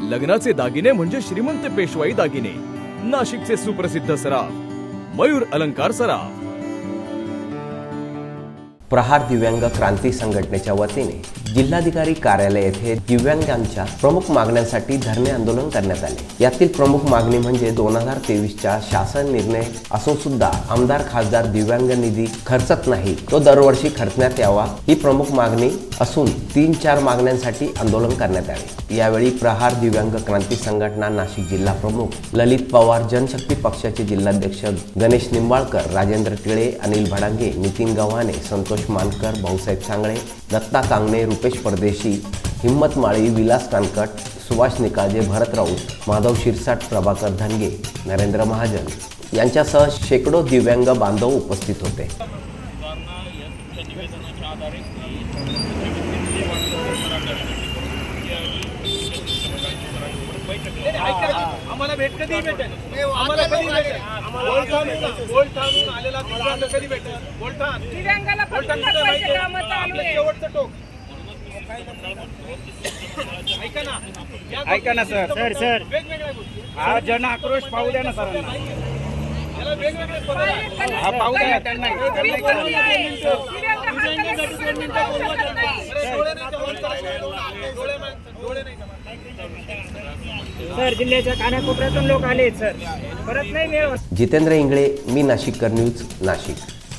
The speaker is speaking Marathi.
लग्नाचे दागिने म्हणजे श्रीमंत पेशवाई दागिने, नाशिकचे सुप्रसिद्ध सराफ मयूर अलंकार सराफ। प्रहार दिव्यांग क्रांती संघटनेच्या वतीने जिल्हाधिकारी कार्यालय येथे दिव्यांगांच्या प्रमुख मागण्यांसाठी धरणे आंदोलन करण्यात आले। यातील प्रमुख मागणी म्हणजे 2023च्या शासन निर्णय असून सुद्धा आमदार खासदार दिव्यांग निधी खर्चत नाही, तो दरवर्षी खर्चण्यात यावा ही प्रमुख मागणी असून 3-4 मागण्यांसाठी आंदोलन करण्यात आले। यावेळी प्रहार दिव्यांग क्रांती संघटना नाशिक जिल्हा प्रमुख ललित पवार, जनशक्ती पक्षाचे जिल्हाध्यक्ष गणेश निंबाळकर, राजेंद्र टिळे, अनिल भडांगे, नितीन गव्हाणे, संतोष मानकर, भाऊसाहेब सांगळे, दत्ता कांगणे, रुपेश परदेशी, हिम्मत माळी, विलास कानकट, सुभाष निकाळजे, भरत राऊत, माधव शिरसाट, प्रभाकर धनगे, नरेंद्र महाजन यांच्यासह शेकडो दिव्यांग बांधव उपस्थित होते। आम्हाला भेट कधी भेटेल? आम्हाला कधी भेटेल? बोलठाणून आलेला दिव्यांग कधी भेटेल? बोलठाण दिव्यांगाला फक्त पैसे कामं चालू आहे। शेवटचं टोक ऐका ना सर वेगवेगळ्या गोष्टी हा जन आक्रोश पाहू द्या ना सरांना। याला वेगवेगळे हा पाहू द्या ना त्यांना। डोळे नाही सर जिल्ह्याच्या कानाकोपऱ्यातून लोक आले सर, परत नाही मिळव। जितेंद्र इंगळे, मी नाशिककर न्यूज, नाशिक।